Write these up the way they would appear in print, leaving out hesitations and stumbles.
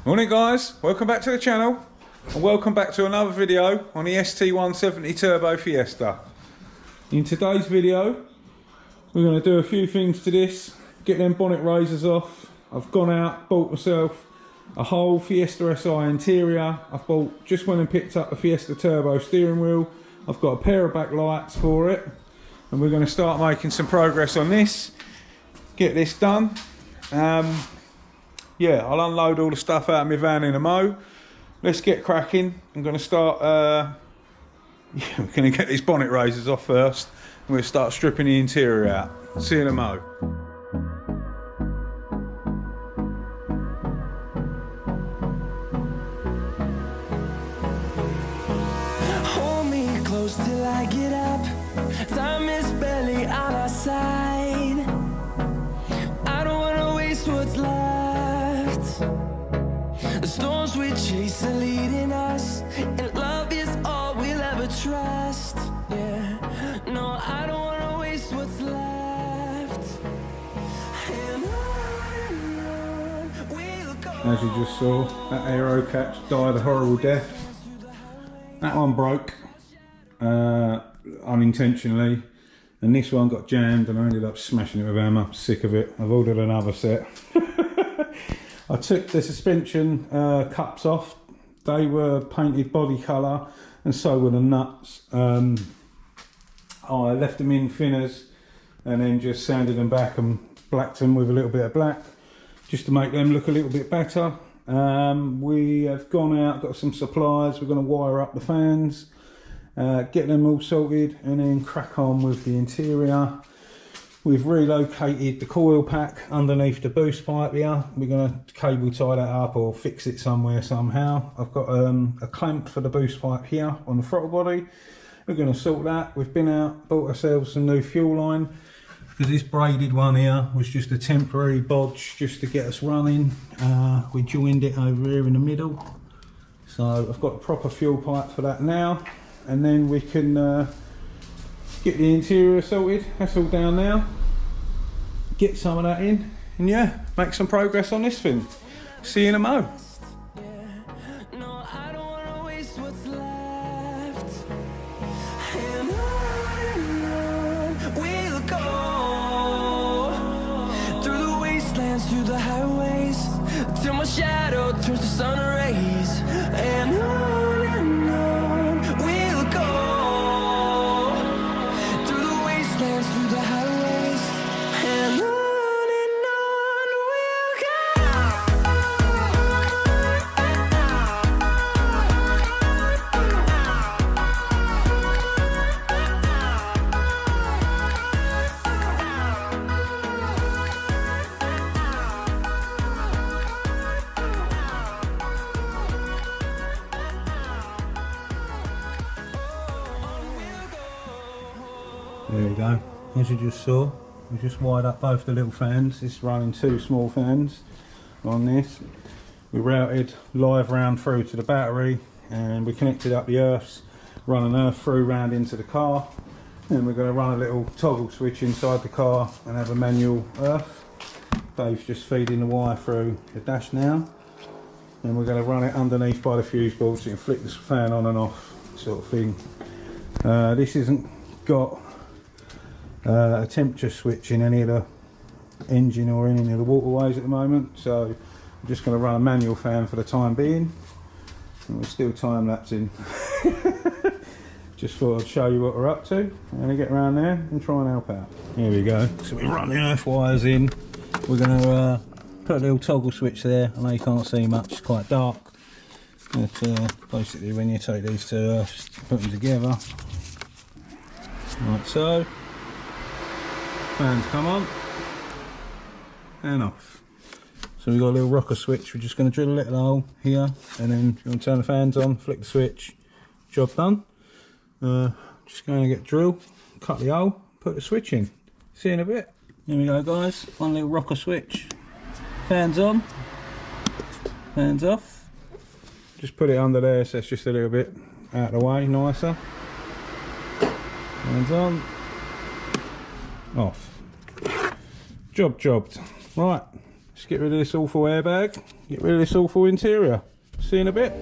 Morning guys, welcome back to the channel and welcome back to another video on the St170 Turbo Fiesta. In today's video we're going to do a few things to this, get them bonnet raisers off. I've gone out, bought myself a whole Fiesta SI interior. I've just went and picked up a Fiesta Turbo steering wheel. I've got a pair of backlights for it and we're going to start making some progress on this, get this done. Yeah, I'll unload all the stuff out of my van in a mo. Let's get cracking. I'm going to start, we're going to get these bonnet raisers off first. And we'll start stripping the interior out. See you in a mo. Hold me close till I get up. Time is barely on our side. I don't want to waste what's left. The storms we chase are leading us, and love is all we'll ever trust. Yeah, no, I don't want to waste what's left. And on we'll go. As you just saw, that aero catch died a horrible death. That one broke unintentionally, and this one got jammed and I ended up smashing it with hammer. Sick of it. I've ordered another set. I took the suspension cups off. They were painted body colour and so were the nuts. I left them in thinners and then just sanded them back and blacked them with a little bit of black just to make them look a little bit better. We have gone out, got some supplies. We're going to wire up the fans, get them all sorted and then crack on with the interior. We've relocated the coil pack underneath the boost pipe here. We're going to cable tie that up or fix it somewhere somehow. I've got a clamp for the boost pipe here on the throttle body. We're going to sort that. We've been out, bought ourselves some new fuel line because this braided one here was just a temporary bodge just to get us running. We joined it over here in the middle. So I've got a proper fuel pipe for that now. And then we can get the interior sorted. That's all down now. Get some of that in and yeah, make some progress on this thing. See you in a mo. We'll go through the wastelands, through the highways, till my shadow turns to sun rays. And on we'll go through the wastelands, through the highways, and on we'll go. There we go. As you just saw, we just wired up both the little fans. This is running two small fans on this. We routed live round through to the battery and we connected up the earths, run an earth through round into the car. And we're going to run a little toggle switch inside the car and have a manual earth. Dave's just feeding the wire through the dash now. And we're going to run it underneath by the fuse board so you can flick this fan on and off sort of thing. This hasn't got a temperature switch in any of the engine or in any of the waterways at the moment, so I'm just going to run a manual fan for the time being, and we're still time lapsing. Just thought I'd show you what we're up to. I'm going to get around there and try and help out. Here we go. So we run the earth wires in. We're going to put a little toggle switch there. I know you can't see much, it's quite dark, but basically when you take these two earths, put them together like so. Fans come on and off. So we've got a little rocker switch. We're just going to drill a little hole here and then you're going to turn the fans on, flick the switch, job done. Just going to get drill, cut the hole, put the switch in. See you in a bit. Here we go guys, one little rocker switch. Fans on, fans off. Just put it under there so it's just a little bit out of the way, nicer. Fans on, off. Jobbed. Right, let's get rid of this awful airbag. get rid of this awful interior. See you in a bit.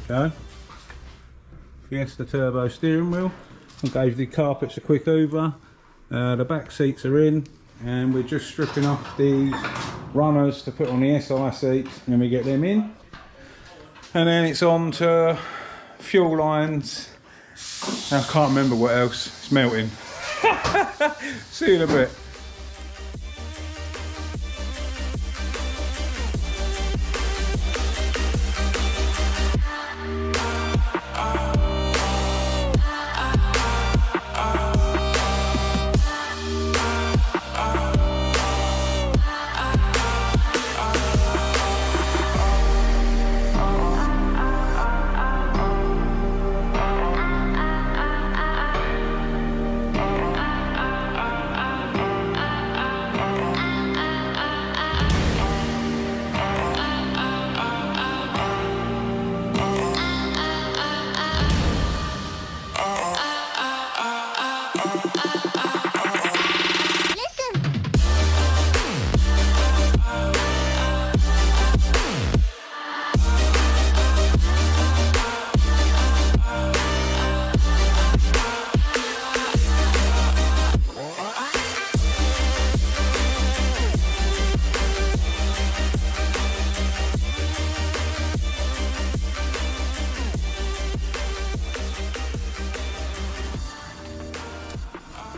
Go. Fiesta turbo steering wheel. I gave the carpets a quick hoover. The back seats are in, and we're just stripping off the runners to put on the SI seats, and then we get them in. And then it's on to fuel lines. I can't remember what else. It's melting. See you in a bit.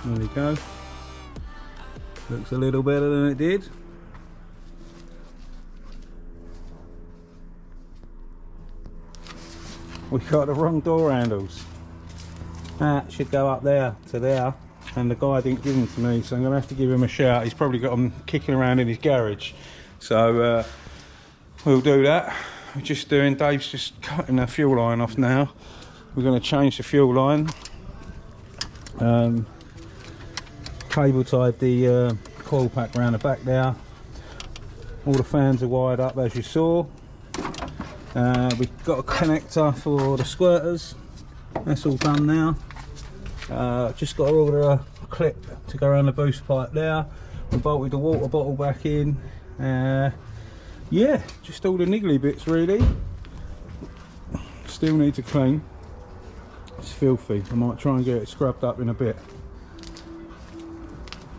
There we go. Looks a little better than it did. We got the wrong door handles. That should go up there to there, and the guy didn't give them to me, so I'm going to have to give him a shout. He's probably got them kicking around in his garage, so we'll do that. We're just doing, Dave's just cutting the fuel line off now. We're going to change the fuel line. Cable tied the coil pack around the back there. All the fans are wired up as you saw. We've got a connector for the squirters. That's all done now. Just got to order a clip to go around the boost pipe there. We bolted the water bottle back in. Yeah, just all the niggly bits really. Still need to clean. It's filthy. I might try and get it scrubbed up in a bit.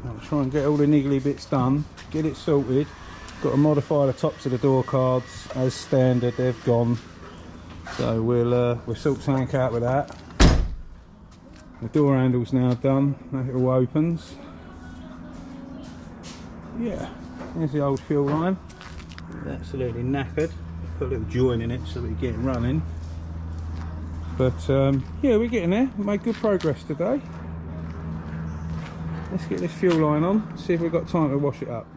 I'll try and get all the niggly bits done, get it sorted. Got to modify the tops of the door cards as standard, they've gone. So we'll sort something out with that. The door handle's now done, it all opens. Yeah, there's the old fuel line. Absolutely knackered. Put a little joint in it so we get it running. But yeah, we're getting there. We made good progress today. Let's get this fuel line on, see if we've got time to wash it up.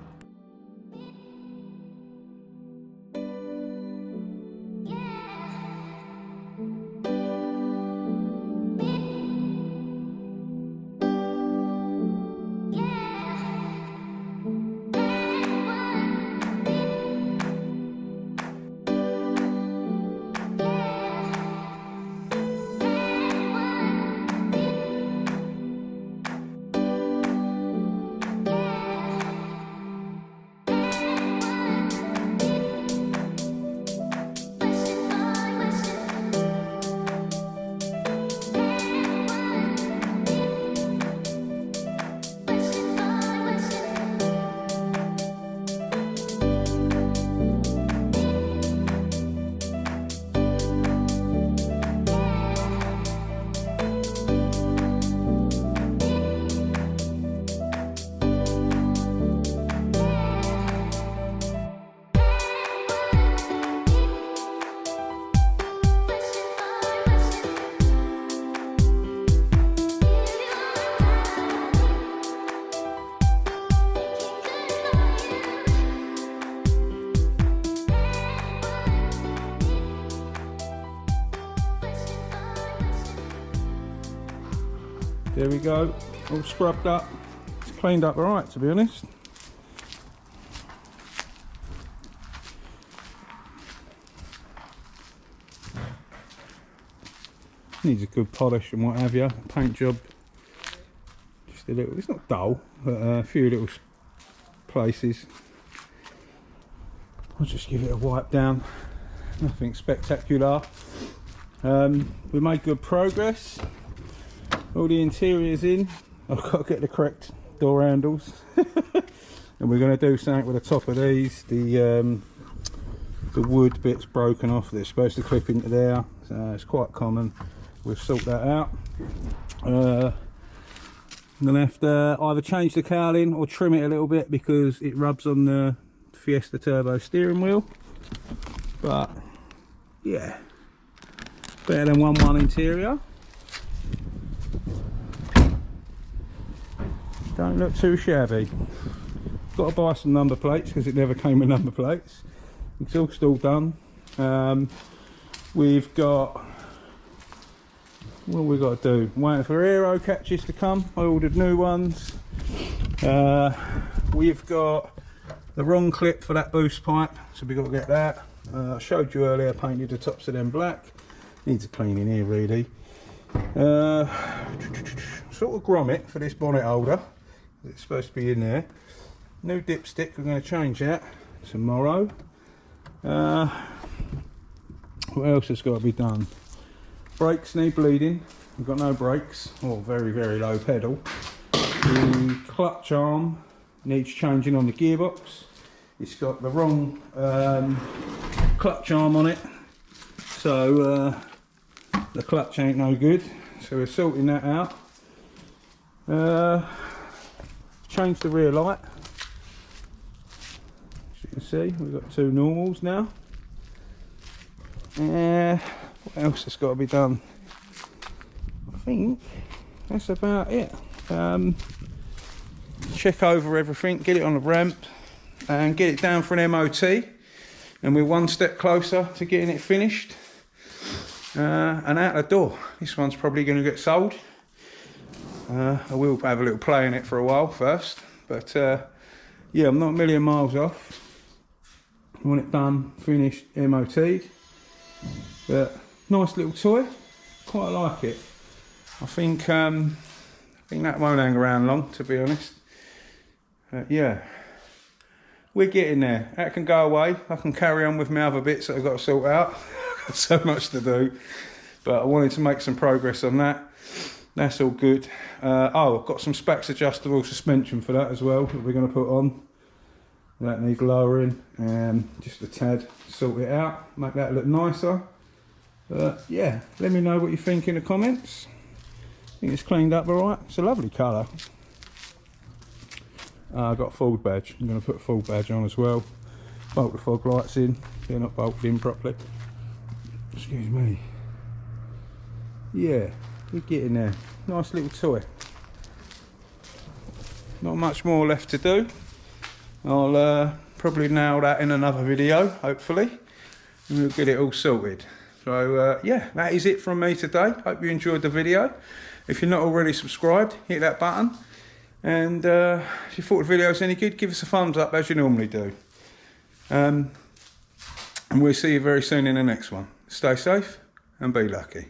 There we go, all scrubbed up. It's cleaned up alright, to be honest. Needs a good polish and what have you. Paint job, just a little, it's not dull, but a few little places. I'll just give it a wipe down, nothing spectacular. We made good progress, all the interior's in. I've got to get the correct door handles and we're going to do something with the top of these. The wood bit's broken off, they're supposed to clip into there, so it's quite common. We'll sort that out. I'm gonna have to either change the cowling or trim it a little bit because it rubs on the Fiesta turbo steering wheel. But yeah, better than 1.1 interior. Don't look too shabby. Got to buy some number plates because it never came with number plates. Exhaust all done. We've got, what have we got to do? Waiting for aero catches to come. I ordered new ones. We've got the wrong clip for that boost pipe, so we've got to get that. I showed you earlier, painted the tops of them black. Needs a cleaning here really. Sort of grommet for this bonnet holder. It's supposed to be in there. New dipstick, we're going to change that tomorrow. What else has got to be done? Brakes need bleeding. We've got no brakes, or very, very low pedal. The clutch arm needs changing on the gearbox. It's got the wrong clutch arm on it, so the clutch ain't no good. So we're sorting that out. Change the rear light. As you can see, we've got two normals now. What else has got to be done? I think that's about it. Check over everything, get it on the ramp and get it down for an MOT, and we're one step closer to getting it finished and out the door. This one's probably going to get sold. I will have a little play in it for a while first, but yeah, I'm not a million miles off. I want it done, finished, MOT'd. But nice little toy, quite like it. I think that won't hang around long, to be honest. Yeah, we're getting there. That can go away. I can carry on with my other bits that I've got to sort out. Got so much to do, but I wanted to make some progress on that. That's all good. Oh, I've got some Spax adjustable suspension for that as well that we're going to put on. That needs lowering, just a tad, sort it out, make that look nicer. Yeah, let me know what you think in the comments. I think it's cleaned up alright. It's a lovely colour. I've got a fog badge. I'm going to put a fog badge on as well. Bolt the fog lights in. They're not bolted in properly. Excuse me. Yeah, we're getting there. Nice little toy. Not much more left to do. I'll probably nail that in another video, hopefully, and we'll get it all sorted. So yeah, that is it from me today. Hope you enjoyed the video. If you're not already subscribed, hit that button, and if you thought the video was any good, give us a thumbs up as you normally do. And we'll see you very soon in the next one. Stay safe and be lucky.